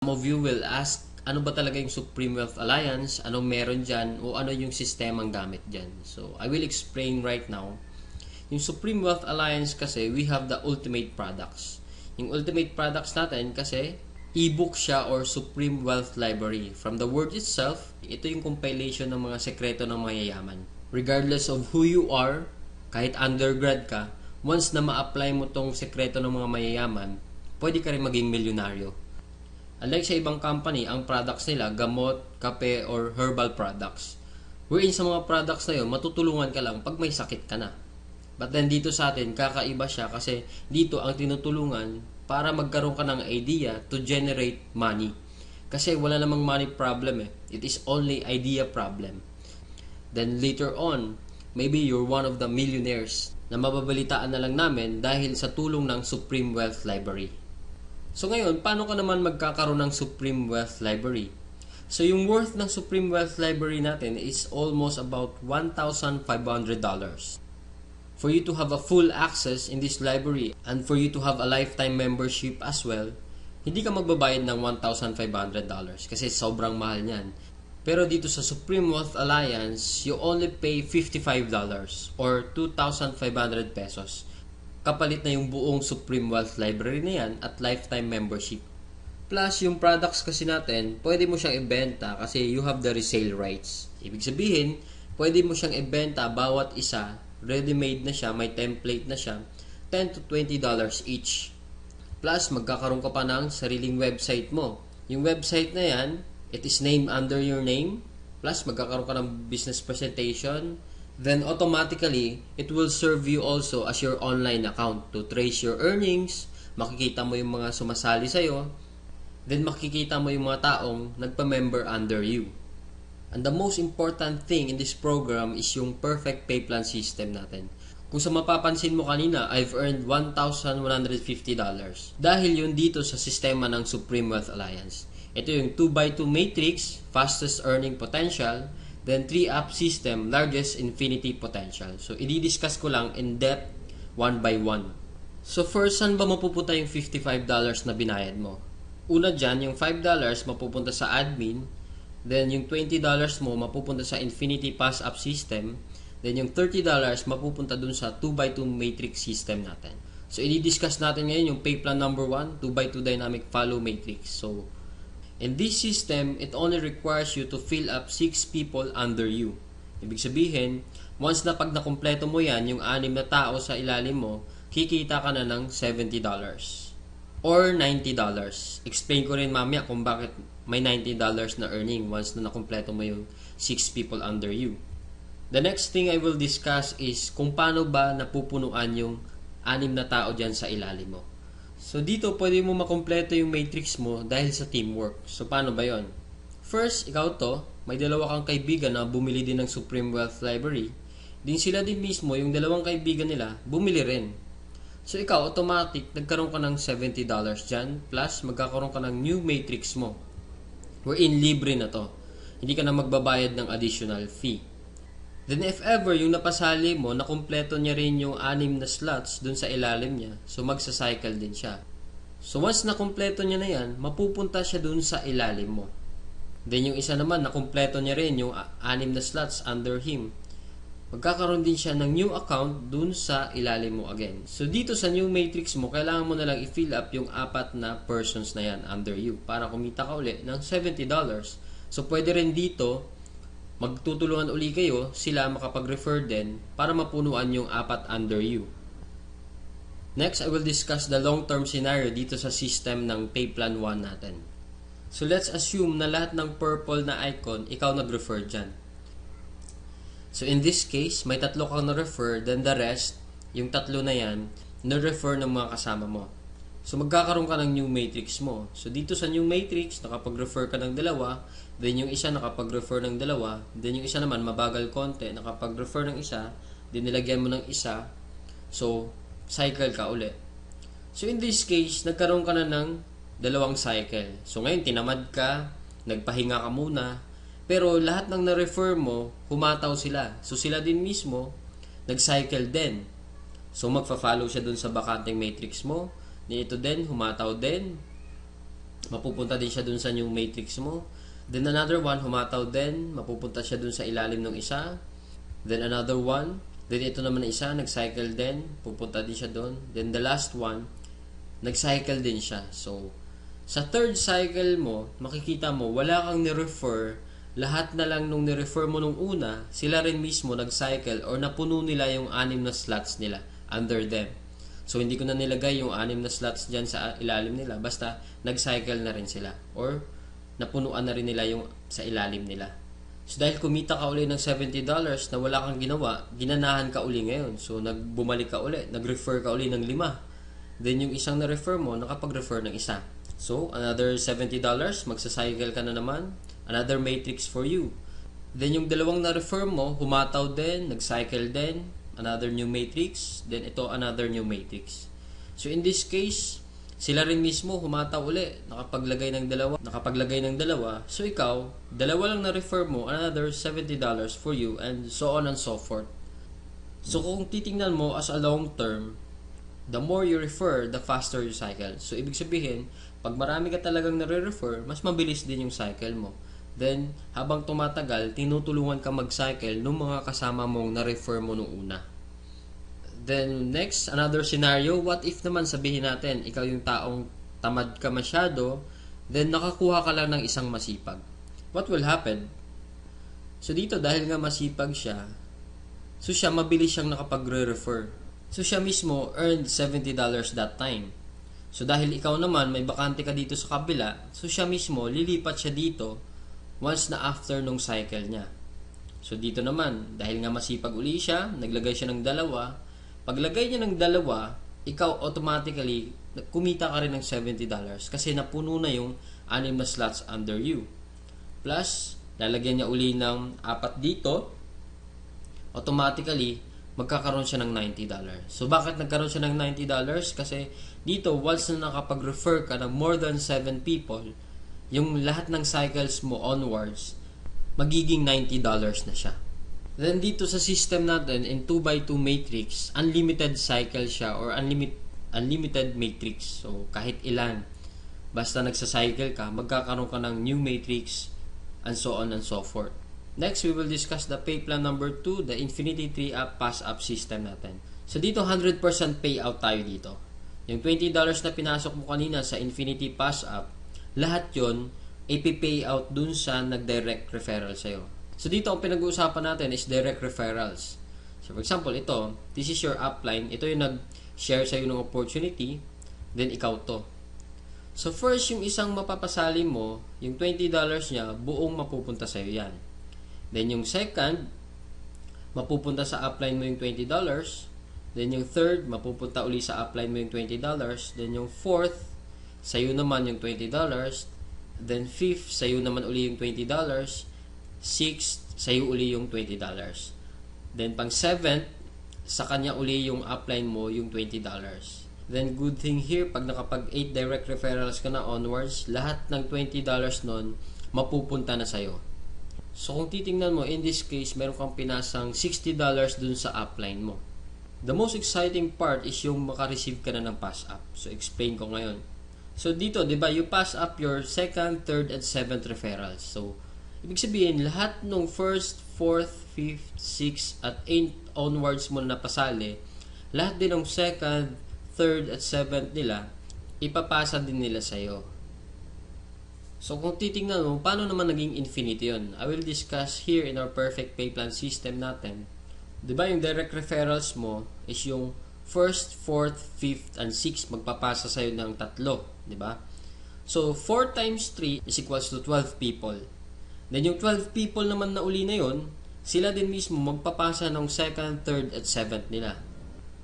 Some of you will ask, ano ba talaga yung Supreme Wealth Alliance? Anong meron dyan? O ano yung sistemang gamit dyan? So, I will explain right now. Yung Supreme Wealth Alliance kasi, we have the ultimate products. Yung ultimate products natin kasi, e-book siya or Supreme Wealth Library. From the word itself, ito yung compilation ng mga sekreto ng mayayaman. Regardless of who you are, kahit undergrad ka, once na ma-apply mo tong sekreto ng mga mayayaman, pwede ka rin maging milyonaryo. Unlike sa ibang company, ang products nila, gamot, kape, or herbal products. Wherein sa mga products na yun, matutulungan ka lang pag may sakit ka na. But then dito sa atin, kakaiba siya kasi dito ang tinutulungan para magkaroon ka ng idea to generate money. Kasi wala namang money problem eh. It is only idea problem. Then later on, maybe you're one of the millionaires na mababalitaan na lang namin dahil sa tulong ng Supreme Wealth Library. So ngayon, paano ka naman magkakaroon ng Supreme Wealth Library? So yung worth ng Supreme Wealth Library natin is almost about $1,500. For you to have a full access in this library and for you to have a lifetime membership as well, hindi ka magbabayad ng $1,500 kasi sobrang mahal niyan. Pero dito sa Supreme Wealth Alliance, you only pay $55 or 2,500 pesos. Kapalit na yung buong Supreme Wealth Library na yan at lifetime membership. Plus, yung products kasi natin, pwede mo siyang ibenta kasi you have the resale rights. Ibig sabihin, pwede mo siyang ibenta bawat isa, ready-made na siya, may template na siya, $10 to $20 each. Plus, magkakaroon ka pa ng sariling website mo. Yung website na yan, it is named under your name. Plus, magkakaroon ka ng business presentation. Then automatically, it will serve you also as your online account to trace your earnings, makikita mo yung mga sumasali sa'yo, then makikita mo yung mga taong nagpa-member under you. And the most important thing in this program is yung perfect pay plan system natin. Kung sa mapapansin mo kanina, I've earned $1,150 dahil yun dito sa sistema ng Supreme Wealth Alliance. Ito yung 2x2 matrix, fastest earning potential, then 3-up system, largest infinity potential. So, i-discuss ko lang in depth, one by one. So, first, saan ba mapupunta yung $55 na binayad mo? Una dyan, yung $5 mapupunta sa admin, then yung $20 mo mapupunta sa infinity pass-up system, then yung $30 mapupunta dun sa 2x2 matrix system natin. So, i-discuss natin ngayon yung pay plan number 1, 2x2 dynamic follow matrix. So, in this system, it only requires you to fill up 6 people under you. Ibig sabihin, once na pag nakumpleto mo yan, yung 6 na tao sa ilalim mo, kikita ka na ng $70 or $90. Explain ko rin mamaya kung bakit may $90 na earning once na nakumpleto mo yung 6 people under you. The next thing I will discuss is kung paano ba napupunuan yung 6 na tao dyan sa ilalim mo. So, dito, pwede mo makompleto yung matrix mo dahil sa teamwork. So, paano ba yon? First, ikaw to, may dalawa kang kaibigan na bumili din ng Supreme Wealth Library. Din sila din mismo, yung dalawang kaibigan nila, bumili rin. So, ikaw, automatic, nagkaroon ka ng $70 dyan, plus magkakaroon ka ng new matrix mo. Wherein libre na to. Hindi ka na magbabayad ng additional fee. Then if ever yung napasali mo, nakumpleto niya rin yung 6 na slots dun sa ilalim niya. So magsa-cycle din siya. So once nakumpleto niya na yan, mapupunta siya dun sa ilalim mo. Then yung isa naman, nakumpleto niya rin yung 6 na slots under him. Magkakaroon din siya ng new account dun sa ilalim mo again. So dito sa new matrix mo, kailangan mo na lang i-fill up yung 4 na persons na yan under you para kumita ka uli ng $70. So pwede rin dito, magtutulungan uli kayo, sila makapag-refer din para mapunuan yung 4 under you. Next, I will discuss the long-term scenario dito sa system ng Pay Plan 1 natin. So, let's assume na lahat ng purple na icon, ikaw nag-refer dyan. So, in this case, may 3 kang na-refer, then the rest, yung 3 na yan, na-refer ng mga kasama mo. So, magkakaroon ka ng new matrix mo. So, dito sa new matrix, nakapag-refer ka ng 2, then yung isa nakapag-refer ng 2, then yung isa naman mabagal konti, nakapag-refer ng isa, then nilagyan mo ng isa, so cycle ka uli. So in this case, nagkaroon ka na ng 2 cycle. So ngayon, tinamad ka, nagpahinga ka muna, pero lahat ng na-refer mo, humataw sila. So sila din mismo, nag-cycle din. So magfa-follow siya dun sa bakanteng matrix mo, then ito din, humataw din, mapupunta din siya dun sa new matrix mo. Then another one, humataw din, mapupunta siya dun sa ilalim ng isa. Then another one, then ito naman na isa, nag-cycle din, pupunta din siya dun. Then the last one, nag-cycle din siya. So, sa third cycle mo, makikita mo, wala kang ni-refer, lahat na lang nung ni-refer mo nung una, sila rin mismo nag-cycle or napuno nila yung 6 na slots nila under them. So, hindi ko na nilagay yung 6 na slots dyan sa ilalim nila. Basta, nag-cycle na rin sila. Or, napunuan na rin nila yung sa ilalim nila. So, dahil kumita ka uli ng $70 na wala kang ginawa, ginanahan ka uli ngayon. So, bumalik ka uli. Nag-refer ka uli ng 5. Then, yung isang na-refer mo, nakapag-refer ng isa. So, another $70, magsa-cycle ka na naman. Another matrix for you. Then, yung dalawang na-refer mo, humataw din, nag-cycle din. Another new matrix, then ito another new matrix. So in this case, sila rin mismo humataw uli, nakapaglagay ng dalawa. So ikaw, dalawa lang na-refer mo, another $70 for you, and so on and so forth. So kung titingnan mo as a long term, the more you refer, the faster you cycle. So ibig sabihin, pag marami ka talagang nare-refer, mas mabilis din yung cycle mo. Then, habang tumatagal, tinutulungan ka mag-cycle ng mga kasama mong na-refer mo nung una. Then, next, another scenario. What if naman sabihin natin, ikaw yung taong tamad ka masyado, then nakakuha ka lang ng isang masipag. What will happen? So, dito, dahil nga masipag siya, so siya, mabilis siyang nakapagre-refer. So, siya mismo earned $70 that time. So, dahil ikaw naman, may bakante ka dito sa kabila, so siya mismo, lilipat siya dito once na after nung cycle niya. So dito naman, dahil nga masipag uli siya, naglagay siya ng 2. Paglagay niya ng 2, ikaw automatically, kumita ka rin ng $70 kasi napuno na yung 6 na slots under you. Plus, lalagyan niya uli ng 4 dito, automatically, magkakaroon siya ng $90. So bakit nagkaroon siya ng $90? Kasi dito, once na nakapag-refer ka ng more than 7 people, yung lahat ng cycles mo onwards, magiging $90 na siya. Then dito sa system natin, in 2x2 matrix, unlimited cycle siya or unlimited matrix. So kahit ilan, basta nagsa-cycle ka, magkakaroon ka ng new matrix, and so on and so forth. Next, we will discuss the pay plan number 2, the Infinity 3-up pass-up system natin. So dito, 100% payout tayo dito. Yung $20 na pinasok mo kanina sa Infinity pass-up, lahat yon ipipay out dun sa nag-direct referral sa'yo. So dito ang pinag-uusapan natin is direct referrals. So for example, ito, this is your upline. Ito yung nag-share sa'yo ng opportunity, then ikaw to. So first, yung isang mapapasali mo, yung $20 niya, buong mapupunta sa'yo yan. Then yung second, mapupunta sa upline mo yung $20. Then yung third, mapupunta uli sa upline mo yung $20. Then yung fourth, sa'yo naman yung $20. Then fifth, sa'yo naman uli yung $20. Sixth, sa'yo uli yung $20. Then pang seventh, sa kanya uli yung upline mo yung $20. Then good thing here, pag nakapag 8 direct referrals ka na onwards, lahat ng $20 nun, mapupunta na sa'yo. So kung titingnan mo, in this case, meron kang pinasang $60 dun sa upline mo. The most exciting part is yung makareceive ka na ng pass-up. So explain ko ngayon. So dito, 'di ba, you pass up your second, third, and seventh referrals. So ibig sabihin, lahat ng first, fourth, fifth, sixth, at 8 onwards mo na napasali, lahat din ng second, third, at seventh nila, ipapasa din nila sa'yo. So kung titingnan mo, paano naman naging infinity yun? I will discuss here in our perfect pay plan system natin. 'Di ba yung direct referrals mo is yung first, fourth, fifth, and sixth magpapasa sa'yo ng 3, di ba? So, 4 times 3 is equals to 12 people. Then, yung 12 people naman na uli na yun, sila din mismo magpapasa ng second, third, at seventh nila.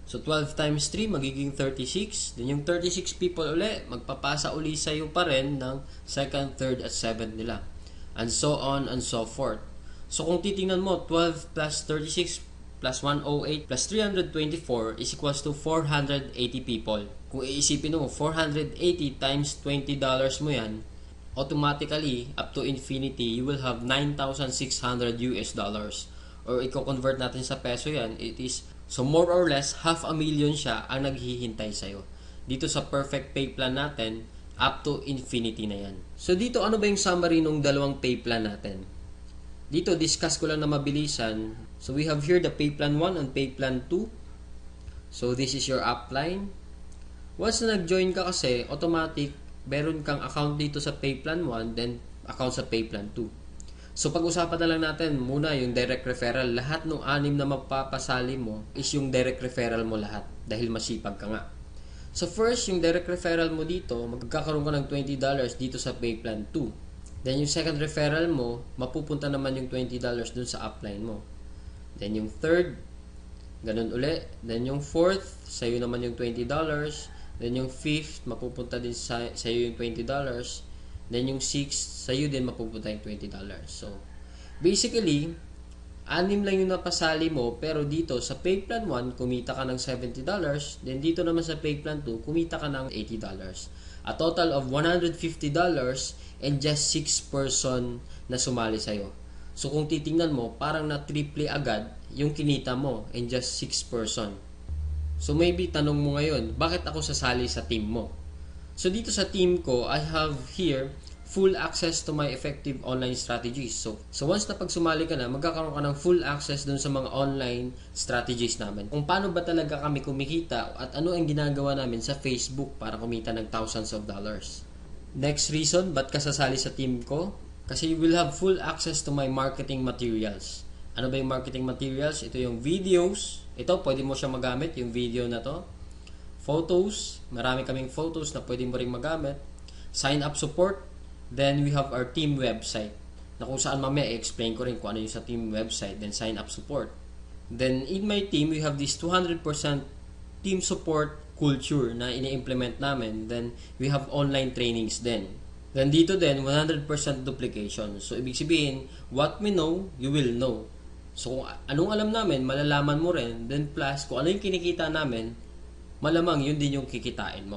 So, 12 times 3 magiging 36. Then, yung 36 people uli, magpapasa uli sa'yo pa rin ng second, third, at seventh nila. And so on and so forth. So, kung titingnan mo, 12 plus 36 plus 108 plus 324 is equals to 480 people. Kung iisipin mo, 480 times $20 mo yan, automatically, up to infinity, you will have $9,600 US dollars. Or i-convert natin sa peso yan, it is, so more or less, $500,000 siya ang naghihintay sa'yo. Dito sa perfect pay plan natin, up to infinity na yan. So dito, ano ba yung summary ng dalawang pay plan natin? Dito, discuss ko lang na mabilisan. So we have here the pay plan 1 and pay plan 2. So this is your upline. Once na nag-join ka kasi, automatic, meron kang account dito sa pay plan 1, then account sa pay plan 2. So pag-usapan na lang natin muna yung direct referral. Lahat ng 6 na magpapasali mo is yung direct referral mo lahat dahil masipag ka nga. So first, yung direct referral mo dito, magkakaroon ka ng $20 dito sa pay plan 2. Then yung second referral mo, mapupunta naman yung $20 dun sa upline mo. Then yung third, ganun uli. Then yung fourth, sa'yo naman yung $20. Then yung fifth, mapupunta din sa'yo yung $20. Then yung sixth, sa'yo din mapupunta yung $20. So, basically, 6 lang yung napasali mo, pero dito sa pay plan 1, kumita ka ng $70. Then dito naman sa pay plan 2, kumita ka ng $80. A total of $150 and just 6 person na sumali sa'yo. So kung titingnan mo, parang na-triple agad yung kinita mo and just 6 person. So maybe tanong mo ngayon, bakit ako sasali sa team mo? So dito sa team ko, I have here full access to my effective online strategies. So once na pag sumali ka na, magkakaroon ka ng full access dun sa mga online strategies namin. Kung paano ba talaga kami kumikita at ano ang ginagawa namin sa Facebook para kumita ng thousands of dollars. Next reason, ba't ka sasali sa team ko? Kasi you will have full access to my marketing materials. Ano ba yung marketing materials? Ito yung videos. Ito, pwede mo siya magamit, yung video na to. Photos. Marami kaming photos na pwede mo ring magamit. Sign up support. Then we have our team website na kung saan mamaya i-explain ko rin kung ano yung sa team website. Then sign up support. Then in my team, we have this 200% team support culture na ini-implement namin. Then we have online trainings din. Then dito din, 100% duplication. So ibig sabihin, what we know, you will know. So kung anong alam namin, malalaman mo rin. Then plus, kung ano yung kinikita namin, malamang yun din yung kikitain mo.